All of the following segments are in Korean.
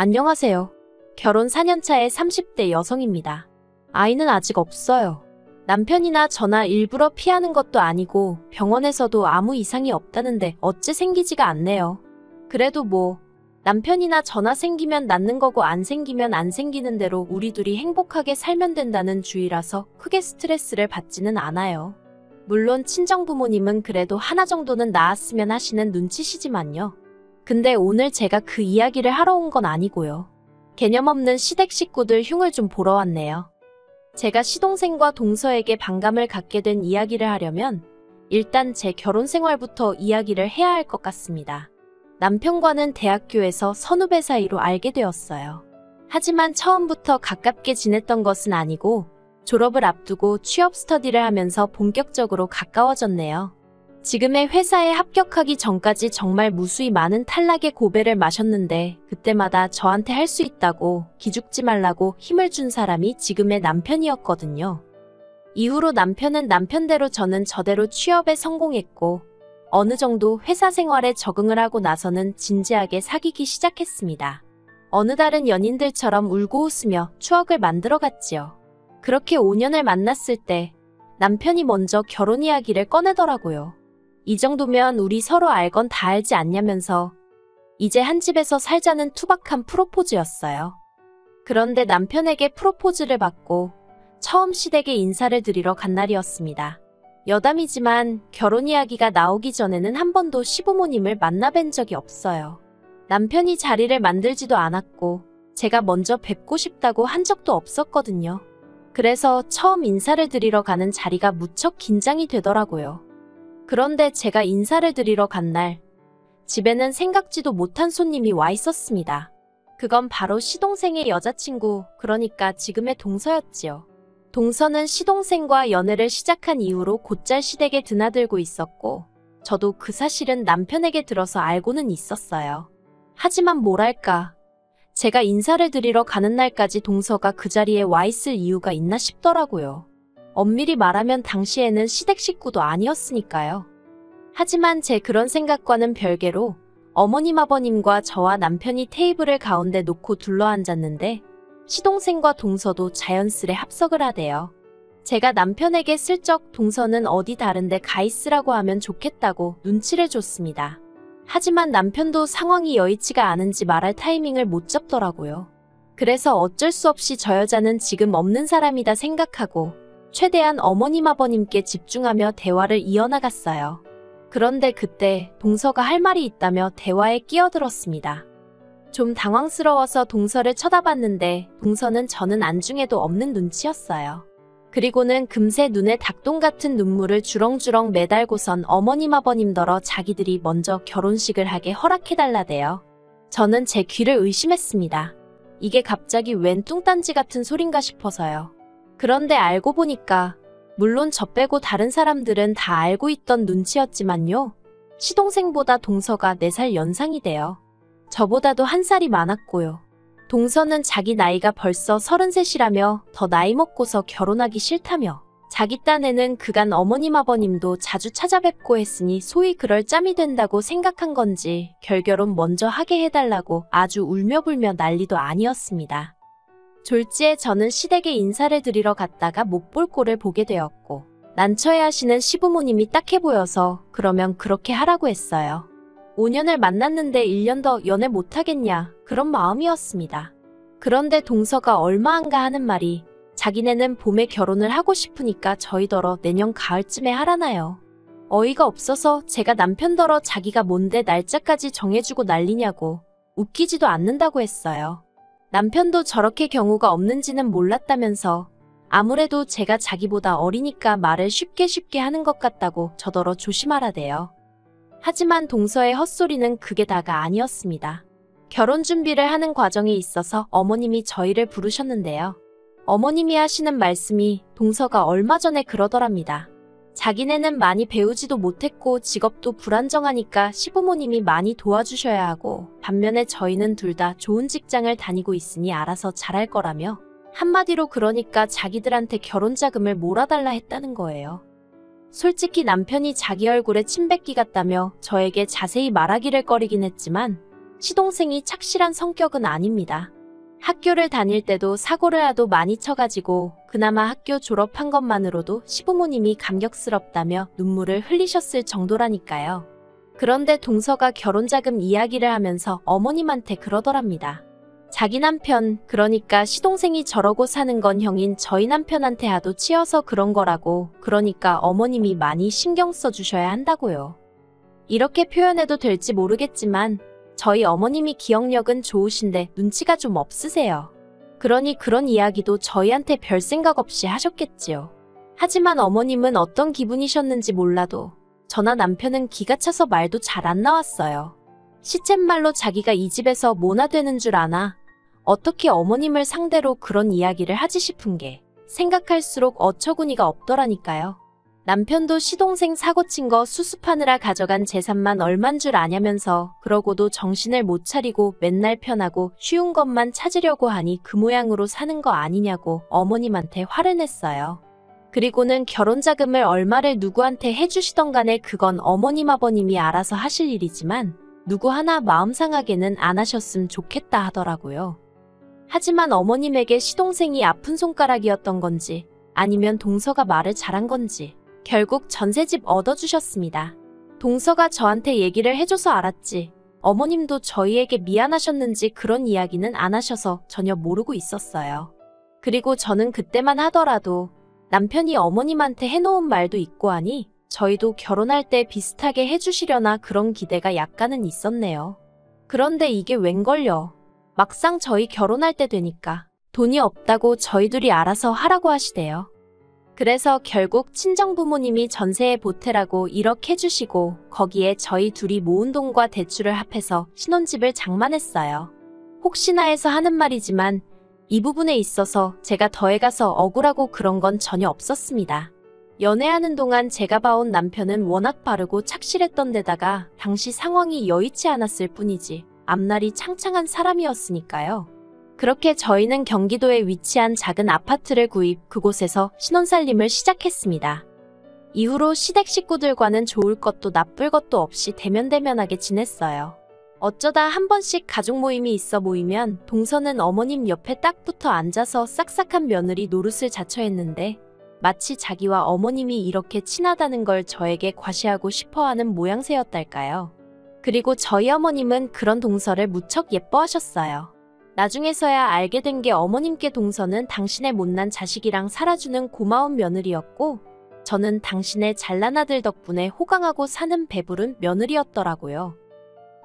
안녕하세요. 결혼 4년차의 30대 여성입니다. 아이는 아직 없어요. 남편이나 저나 일부러 피하는 것도 아니고 병원에서도 아무 이상이 없다는데 어째 생기지가 않네요. 그래도 뭐 남편이나 저나 생기면 낳는 거고 안 생기면 안 생기는 대로 우리 둘이 행복하게 살면 된다는 주의라서 크게 스트레스를 받지는 않아요. 물론 친정부모님은 그래도 하나 정도는 낳았으면 하시는 눈치시지만요. 근데 오늘 제가 그 이야기를 하러 온 건 아니고요. 개념 없는 시댁 식구들 흉을 좀 보러 왔네요. 제가 시동생과 동서에게 반감을 갖게 된 이야기를 하려면 일단 제 결혼 생활부터 이야기를 해야 할 것 같습니다. 남편과는 대학교에서 선후배 사이로 알게 되었어요. 하지만 처음부터 가깝게 지냈던 것은 아니고 졸업을 앞두고 취업 스터디를 하면서 본격적으로 가까워졌네요. 지금의 회사에 합격하기 전까지 정말 무수히 많은 탈락의 고배를 마셨는데 그때마다 저한테 할 수 있다고 기죽지 말라고 힘을 준 사람이 지금의 남편이었거든요. 이후로 남편은 남편대로 저는 저대로 취업에 성공했고 어느 정도 회사 생활에 적응을 하고 나서는 진지하게 사귀기 시작했습니다. 어느 다른 연인들처럼 울고 웃으며 추억을 만들어갔지요. 그렇게 5년을 만났을 때 남편이 먼저 결혼 이야기를 꺼내더라고요. 이 정도면 우리 서로 알건 다 알지 않냐면서 이제 한 집에서 살자는 투박한 프로포즈였어요. 그런데 남편에게 프로포즈를 받고 처음 시댁에 인사를 드리러 간 날이었습니다. 여담이지만 결혼 이야기가 나오기 전에는 한 번도 시부모님을 만나뵌 적이 없어요. 남편이 자리를 만들지도 않았고 제가 먼저 뵙고 싶다고 한 적도 없었거든요. 그래서 처음 인사를 드리러 가는 자리가 무척 긴장이 되더라고요. 그런데 제가 인사를 드리러 간 날, 집에는 생각지도 못한 손님이 와 있었습니다. 그건 바로 시동생의 여자친구, 그러니까 지금의 동서였지요. 동서는 시동생과 연애를 시작한 이후로 곧잘 시댁에 드나들고 있었고, 저도 그 사실은 남편에게 들어서 알고는 있었어요. 하지만 뭐랄까, 제가 인사를 드리러 가는 날까지 동서가 그 자리에 와 있을 이유가 있나 싶더라고요. 엄밀히 말하면 당시에는 시댁 식구도 아니었으니까요. 하지만 제 그런 생각과는 별개로 어머님 아버님과 저와 남편이 테이블을 가운데 놓고 둘러앉았는데 시동생과 동서도 자연스레 합석을 하대요. 제가 남편에게 슬쩍 동서는 어디 다른데 가 있으라고 하면 좋겠다고 눈치를 줬습니다. 하지만 남편도 상황이 여의치가 않은지 말할 타이밍을 못 잡더라고요. 그래서 어쩔 수 없이 저 여자는 지금 없는 사람이다 생각하고 최대한 어머님 아버님께 집중하며 대화를 이어나갔어요. 그런데 그때 동서가 할 말이 있다며 대화에 끼어들었습니다. 좀 당황스러워서 동서를 쳐다봤는데 동서는 저는 안중에도 없는 눈치였어요. 그리고는 금세 눈에 닭똥 같은 눈물을 주렁주렁 매달고선 어머님 아버님더러 자기들이 먼저 결혼식을 하게 허락해달라대요. 저는 제 귀를 의심했습니다. 이게 갑자기 웬 뚱딴지 같은 소린가 싶어서요. 그런데 알고 보니까 물론 저 빼고 다른 사람들은 다 알고 있던 눈치였지만요. 시동생보다 동서가 4살 연상이 돼요. 저보다도 한 살이 많았고요. 동서는 자기 나이가 벌써 33이라며 더 나이 먹고서 결혼하기 싫다며 자기 딴에는 그간 어머님 아버님도 자주 찾아뵙고 했으니 소위 그럴 짬이 된다고 생각한 건지 결결혼 먼저 하게 해달라고 아주 울며불며 난리도 아니었습니다. 졸지에 저는 시댁에 인사를 드리러 갔다가 못 볼 꼴을 보게 되었고 난처해하시는 시부모님이 딱해 보여서 그러면 그렇게 하라고 했어요. 5년을 만났는데 1년 더 연애 못하겠냐 그런 마음이었습니다. 그런데 동서가 얼마 안가 하는 말이 자기네는 봄에 결혼을 하고 싶으니까 저희더러 내년 가을쯤에 하라나요. 어이가 없어서 제가 남편더러 자기가 뭔데 날짜까지 정해주고 난리냐고 웃기지도 않는다고 했어요. 남편도 저렇게 경우가 없는지는 몰랐다면서 아무래도 제가 자기보다 어리니까 말을 쉽게 하는 것 같다고 저더러 조심하라대요. 하지만 동서의 헛소리는 그게 다가 아니었습니다. 결혼 준비를 하는 과정에 있어서 어머님이 저희를 부르셨는데요. 어머님이 하시는 말씀이 동서가 얼마 전에 그러더랍니다. 자기네는 많이 배우지도 못했고 직업도 불안정하니까 시부모님이 많이 도와주셔야 하고 반면에 저희는 둘 다 좋은 직장을 다니고 있으니 알아서 잘할 거라며 한마디로 그러니까 자기들한테 결혼 자금을 몰아달라 했다는 거예요. 솔직히 남편이 자기 얼굴에 침 뱉기 같다며 저에게 자세히 말하기를 꺼리긴 했지만 시동생이 착실한 성격은 아닙니다. 학교를 다닐 때도 사고를 하도 많이 쳐가지고 그나마 학교 졸업한 것만으로도 시부모님이 감격스럽다며 눈물을 흘리셨을 정도라니까요. 그런데 동서가 결혼자금 이야기를 하면서 어머님한테 그러더랍니다. 자기 남편, 그러니까 시동생이 저러고 사는 건 형인 저희 남편한테 하도 치여서 그런 거라고, 그러니까 어머님이 많이 신경 써주셔야 한다고요. 이렇게 표현해도 될지 모르겠지만 저희 어머님이 기억력은 좋으신데 눈치가 좀 없으세요. 그러니 그런 이야기도 저희한테 별 생각 없이 하셨겠지요. 하지만 어머님은 어떤 기분이셨는지 몰라도 저나 남편은 기가 차서 말도 잘 안 나왔어요. 시쳇말로 자기가 이 집에서 뭐나 되는 줄 아나 어떻게 어머님을 상대로 그런 이야기를 하지 싶은 게 생각할수록 어처구니가 없더라니까요. 남편도 시동생 사고친 거 수습하느라 가져간 재산만 얼만 줄 아냐면서 그러고도 정신을 못 차리고 맨날 편하고 쉬운 것만 찾으려고 하니 그 모양으로 사는 거 아니냐고 어머님한테 화를 냈어요. 그리고는 결혼자금을 얼마를 누구한테 해주시던 간에 그건 어머님 아버님이 알아서 하실 일이지만 누구 하나 마음 상하게는 안 하셨음 좋겠다 하더라고요. 하지만 어머님에게 시동생이 아픈 손가락이었던 건지 아니면 동서가 말을 잘한 건지 결국 전셋집 얻어주셨습니다. 동서가 저한테 얘기를 해줘서 알았지 어머님도 저희에게 미안하셨는지 그런 이야기는 안 하셔서 전혀 모르고 있었어요. 그리고 저는 그때만 하더라도 남편이 어머님한테 해놓은 말도 있고 하니 저희도 결혼할 때 비슷하게 해주시려나 그런 기대가 약간은 있었네요. 그런데 이게 웬걸요. 막상 저희 결혼할 때 되니까 돈이 없다고 저희 둘이 알아서 하라고 하시대요. 그래서 결국 친정부모님이 전세에 보태라고 1억 해주시고 거기에 저희 둘이 모은 돈과 대출을 합해서 신혼집을 장만했어요. 혹시나 해서 하는 말이지만 이 부분에 있어서 제가 더해가서 억울하고 그런 건 전혀 없었습니다. 연애하는 동안 제가 봐온 남편은 워낙 바르고 착실했던 데다가 당시 상황이 여의치 않았을 뿐이지 앞날이 창창한 사람이었으니까요. 그렇게 저희는 경기도에 위치한 작은 아파트를 구입, 그곳에서 신혼살림을 시작했습니다. 이후로 시댁 식구들과는 좋을 것도 나쁠 것도 없이 대면대면하게 지냈어요. 어쩌다 한 번씩 가족 모임이 있어 모이면 동서는 어머님 옆에 딱 붙어 앉아서 싹싹한 며느리 노릇을 자처했는데 마치 자기와 어머님이 이렇게 친하다는 걸 저에게 과시하고 싶어하는 모양새였달까요. 그리고 저희 어머님은 그런 동서를 무척 예뻐하셨어요. 나중에서야 알게 된 게 어머님께 동서는 당신의 못난 자식이랑 살아주는 고마운 며느리였고 저는 당신의 잘난 아들 덕분에 호강하고 사는 배부른 며느리였더라고요.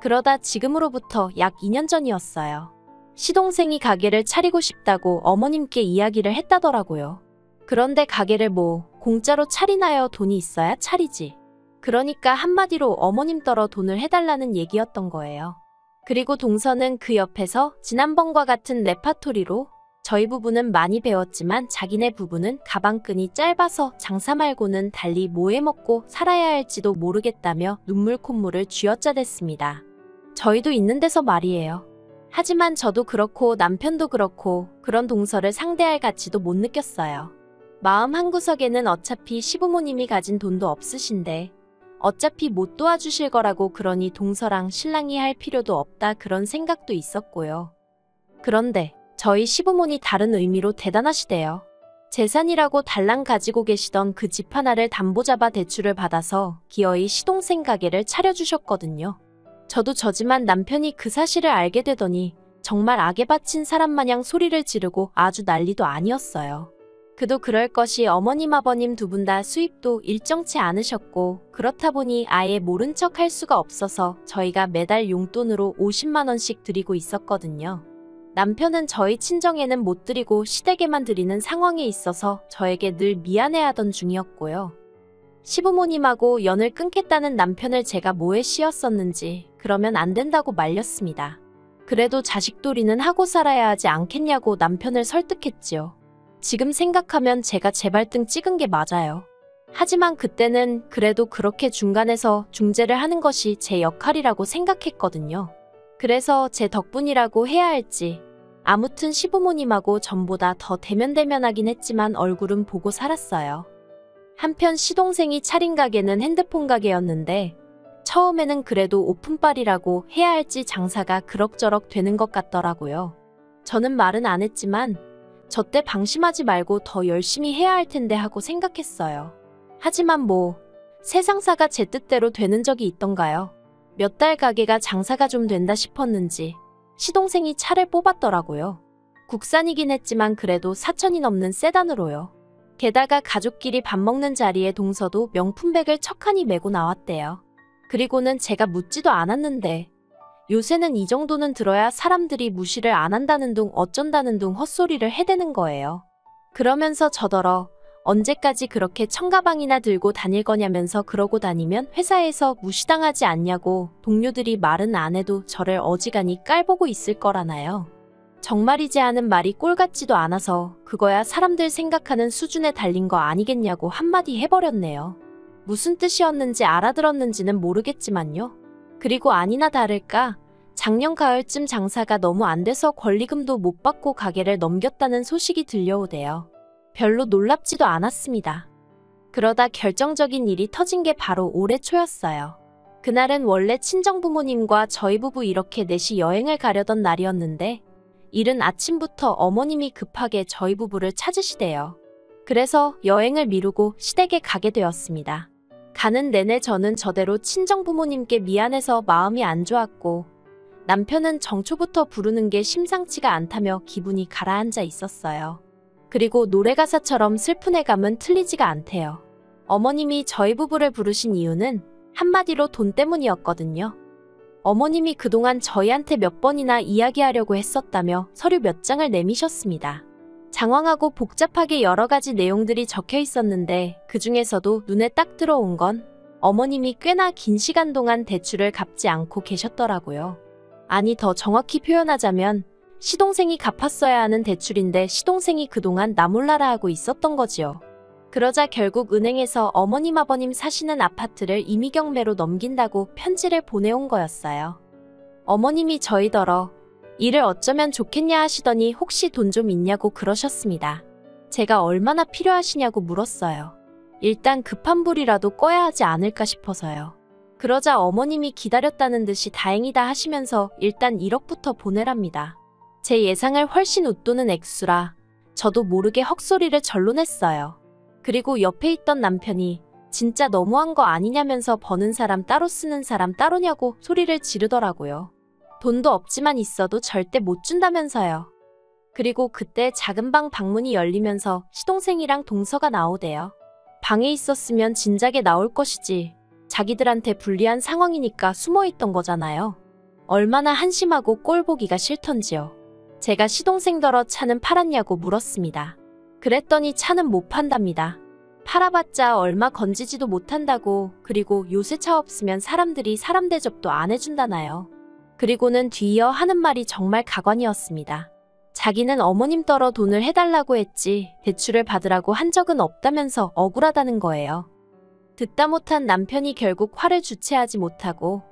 그러다 지금으로부터 약 2년 전이었어요. 시동생이 가게를 차리고 싶다고 어머님께 이야기를 했다더라고요. 그런데 가게를 뭐 공짜로 차리나요? 돈이 있어야 차리지. 그러니까 한마디로 어머님 떨어 돈을 해달라는 얘기였던 거예요. 그리고 동서는 그 옆에서 지난번과 같은 레파토리로 저희 부부는 많이 배웠지만 자기네 부부는 가방끈이 짧아서 장사 말고는 달리 뭐 해먹고 살아야 할지도 모르겠다며 눈물 콧물을 쥐어짜댔습니다. 저희도 있는 데서 말이에요. 하지만 저도 그렇고 남편도 그렇고 그런 동서를 상대할 가치도 못 느꼈어요. 마음 한구석에는 어차피 시부모님이 가진 돈도 없으신데 어차피 못 도와주실 거라고 그러니 동서랑 신랑이 할 필요도 없다 그런 생각도 있었고요. 그런데 저희 시부모니 다른 의미로 대단하시대요. 재산이라고 달랑 가지고 계시던 그 집 하나를 담보 잡아 대출을 받아서 기어이 시동생 가게를 차려주셨거든요. 저도 저지만 남편이 그 사실을 알게 되더니 정말 악에 바친 사람 마냥 소리를 지르고 아주 난리도 아니었어요. 그도 그럴 것이 어머님 아버님 두 분 다 수입도 일정치 않으셨고 그렇다 보니 아예 모른 척 할 수가 없어서 저희가 매달 용돈으로 50만 원씩 드리고 있었거든요. 남편은 저희 친정에는 못 드리고 시댁에만 드리는 상황에 있어서 저에게 늘 미안해하던 중이었고요. 시부모님하고 연을 끊겠다는 남편을 제가 뭐에 씌웠었는지 그러면 안 된다고 말렸습니다. 그래도 자식돌이는 하고 살아야 하지 않겠냐고 남편을 설득했지요. 지금 생각하면 제가 제 발등 찍은 게 맞아요. 하지만 그때는 그래도 그렇게 중간에서 중재를 하는 것이 제 역할이라고 생각했거든요. 그래서 제 덕분이라고 해야 할지 아무튼 시부모님하고 전보다 더 대면대면하긴 했지만 얼굴은 보고 살았어요. 한편 시동생이 차린 가게는 핸드폰 가게였는데 처음에는 그래도 오픈빨이라고 해야 할지 장사가 그럭저럭 되는 것 같더라고요. 저는 말은 안 했지만 저 때 방심하지 말고 더 열심히 해야 할 텐데 하고 생각했어요. 하지만 뭐 세상사가 제 뜻대로 되는 적이 있던가요? 몇 달 가게가 장사가 좀 된다 싶었는지 시동생이 차를 뽑았더라고요. 국산이긴 했지만 그래도 4천이 넘는 세단으로요. 게다가 가족끼리 밥 먹는 자리에 동서도 명품백을 척하니 메고 나왔대요. 그리고는 제가 묻지도 않았는데 요새는 이 정도는 들어야 사람들이 무시를 안 한다는 둥 어쩐다는 둥 헛소리를 해대는 거예요. 그러면서 저더러 언제까지 그렇게 청가방이나 들고 다닐 거냐면서 그러고 다니면 회사에서 무시당하지 않냐고 동료들이 말은 안 해도 저를 어지간히 깔보고 있을 거라나요. 정말이지 하는 말이 꼴 같지도 않아서 그거야 사람들 생각하는 수준에 달린 거 아니겠냐고 한마디 해버렸네요. 무슨 뜻이었는지 알아들었는지는 모르겠지만요. 그리고 아니나 다를까 작년 가을쯤 장사가 너무 안 돼서 권리금도 못 받고 가게를 넘겼다는 소식이 들려오대요. 별로 놀랍지도 않았습니다. 그러다 결정적인 일이 터진 게 바로 올해 초였어요. 그날은 원래 친정부모님과 저희 부부 이렇게 넷이 여행을 가려던 날이었는데 이른 아침부터 어머님이 급하게 저희 부부를 찾으시대요. 그래서 여행을 미루고 시댁에 가게 되었습니다. 가는 내내 저는 저대로 친정부모님께 미안해서 마음이 안 좋았고 남편은 정초부터 부르는 게 심상치가 않다며 기분이 가라앉아 있었어요. 그리고 노래가사처럼 슬픈 애감은 틀리지가 않대요. 어머님이 저희 부부를 부르신 이유는 한마디로 돈 때문이었거든요. 어머님이 그동안 저희한테 몇 번이나 이야기하려고 했었다며 서류 몇 장을 내미셨습니다. 장황하고 복잡하게 여러 가지 내용들이 적혀 있었는데 그 중에서도 눈에 딱 들어온 건 어머님이 꽤나 긴 시간 동안 대출을 갚지 않고 계셨더라고요. 아니 더 정확히 표현하자면 시동생이 갚았어야 하는 대출인데 시동생이 그동안 나 몰라라 하고 있었던 거지요. 그러자 결국 은행에서 어머님 아버님 사시는 아파트를 임의경매로 넘긴다고 편지를 보내온 거였어요. 어머님이 저희더러 일을 어쩌면 좋겠냐 하시더니 혹시 돈 좀 있냐고 그러셨습니다. 제가 얼마나 필요하시냐고 물었어요. 일단 급한 불이라도 꺼야 하지 않을까 싶어서요. 그러자 어머님이 기다렸다는 듯이 다행이다 하시면서 일단 1억부터 보내랍니다. 제 예상을 훨씬 웃도는 액수라 저도 모르게 헛소리를 절로 냈어요. 그리고 옆에 있던 남편이 진짜 너무한 거 아니냐면서 버는 사람 따로 쓰는 사람 따로냐고 소리를 지르더라고요. 돈도 없지만 있어도 절대 못 준다면서요. 그리고 그때 작은 방 방문이 열리면서 시동생이랑 동서가 나오대요. 방에 있었으면 진작에 나올 것이지. 자기들한테 불리한 상황이니까 숨어있던 거잖아요. 얼마나 한심하고 꼴 보기가 싫던지요. 제가 시동생더러 차는 팔았냐고 물었습니다. 그랬더니 차는 못 판답니다. 팔아봤자 얼마 건지지도 못한다고. 그리고 요새 차 없으면 사람들이 사람 대접도 안 해준다나요. 그리고는 뒤이어 하는 말이 정말 가관이었습니다. 자기는 어머님 떨어 돈을 해달라고 했지 대출을 받으라고 한 적은 없다면서 억울하다는 거예요. 듣다 못한 남편이 결국 화를 주체하지 못하고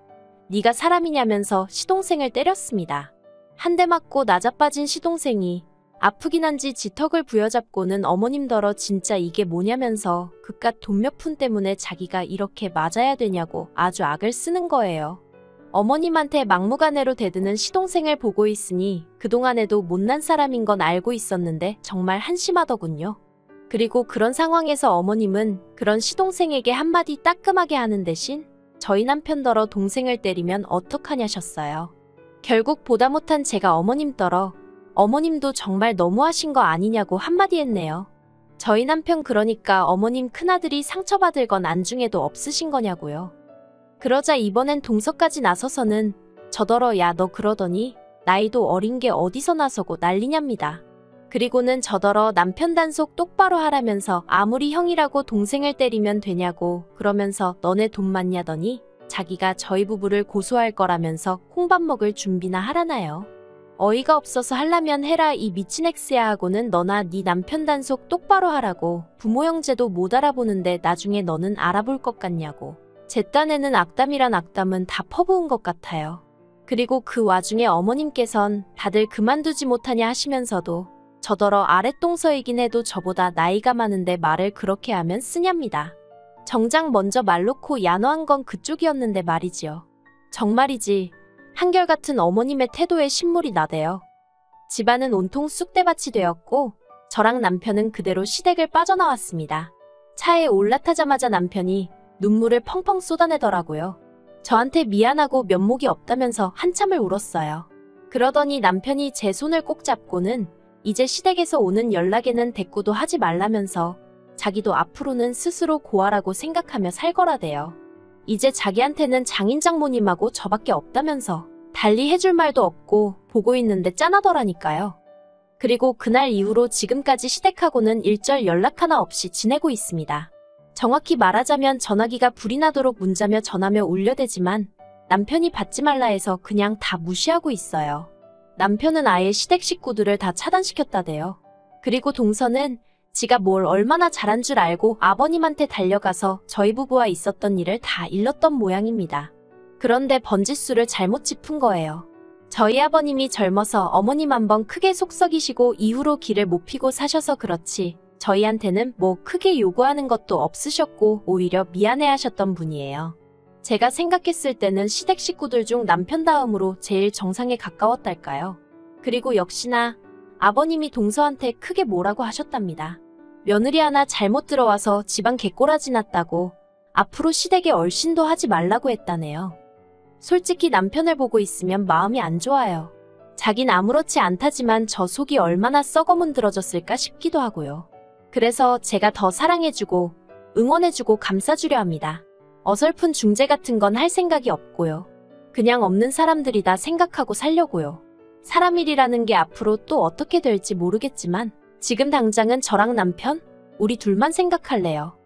네가 사람이냐면서 시동생을 때렸습니다. 한 대 맞고 나자빠진 시동생이 아프긴 한지 지턱을 부여잡고는 어머님더러 진짜 이게 뭐냐면서 그깟 돈 몇 푼 때문에 자기가 이렇게 맞아야 되냐고 아주 악을 쓰는 거예요. 어머님한테 막무가내로 대드는 시동생을 보고 있으니 그동안에도 못난 사람인 건 알고 있었는데 정말 한심하더군요. 그리고 그런 상황에서 어머님은 그런 시동생에게 한마디 따끔하게 하는 대신 저희 남편더러 동생을 때리면 어떡하냐셨어요. 결국 보다 못한 제가 어머님더러 어머님도 정말 너무하신 거 아니냐고 한마디 했네요. 저희 남편 그러니까 어머님 큰아들이 상처받을 건 안중에도 없으신 거냐고요. 그러자 이번엔 동서까지 나서서는 저더러 야 너 그러더니 나이도 어린 게 어디서 나서고 난리냐입니다. 그리고는 저더러 남편 단속 똑바로 하라면서 아무리 형이라고 동생을 때리면 되냐고 그러면서 너네 돈 많냐더니 자기가 저희 부부를 고소할 거라면서 콩밥 먹을 준비나 하라나요. 어이가 없어서 하려면 해라 이 미친 엑스야 하고는 너나 네 남편 단속 똑바로 하라고 부모 형제도 못 알아보는데 나중에 너는 알아볼 것 같냐고. 제 딴에는 악담이란 악담은 다 퍼부은 것 같아요. 그리고 그 와중에 어머님께선 다들 그만두지 못하냐 하시면서도 저더러 아랫동서이긴 해도 저보다 나이가 많은데 말을 그렇게 하면 쓰냐입니다. 정작 먼저 말 놓고 야노한 건 그쪽이었는데 말이지요. 정말이지. 한결같은 어머님의 태도에 신물이 나대요. 집안은 온통 쑥대밭이 되었고 저랑 남편은 그대로 시댁을 빠져나왔습니다. 차에 올라타자마자 남편이 눈물을 펑펑 쏟아내더라고요. 저한테 미안하고 면목이 없다면서 한참을 울었어요. 그러더니 남편이 제 손을 꼭 잡고는 이제 시댁에서 오는 연락에는 대꾸도 하지 말라면서 자기도 앞으로는 스스로 고아라고 생각하며 살 거라대요. 이제 자기한테는 장인 장모님하고 저밖에 없다면서 달리 해줄 말도 없고 보고 있는데 짠하더라니까요. 그리고 그날 이후로 지금까지 시댁하고는 일절 연락 하나 없이 지내고 있습니다. 정확히 말하자면 전화기가 불이 나도록 문자며 전화며 울려대지만 남편이 받지 말라 해서 그냥 다 무시하고 있어요. 남편은 아예 시댁 식구들을 다 차단시켰다대요. 그리고 동서는 지가 뭘 얼마나 잘한 줄 알고 아버님한테 달려가서 저희 부부와 있었던 일을 다 일렀던 모양입니다. 그런데 번짓수를 잘못 짚은 거예요. 저희 아버님이 젊어서 어머님 한번 크게 속썩이시고 이후로 길을 못 피고 사셔서 그렇지 저희한테는 뭐 크게 요구하는 것도 없으셨고 오히려 미안해하셨던 분이에요. 제가 생각했을 때는 시댁 식구들 중 남편 다음으로 제일 정상에 가까웠달까요. 그리고 역시나 아버님이 동서한테 크게 뭐라고 하셨답니다. 며느리 하나 잘못 들어와서 집안 개꼬라지 났다고 앞으로 시댁에 얼씬도 하지 말라고 했다네요. 솔직히 남편을 보고 있으면 마음이 안 좋아요. 자긴 아무렇지 않다지만 저 속이 얼마나 썩어문드러졌을까 싶기도 하고요. 그래서 제가 더 사랑해주고 응원해주고 감싸주려 합니다. 어설픈 중재 같은 건 할 생각이 없고요. 그냥 없는 사람들이다 생각하고 살려고요. 사람 일이라는 게 앞으로 또 어떻게 될지 모르겠지만 지금 당장은 저랑 남편, 우리 둘만 생각할래요.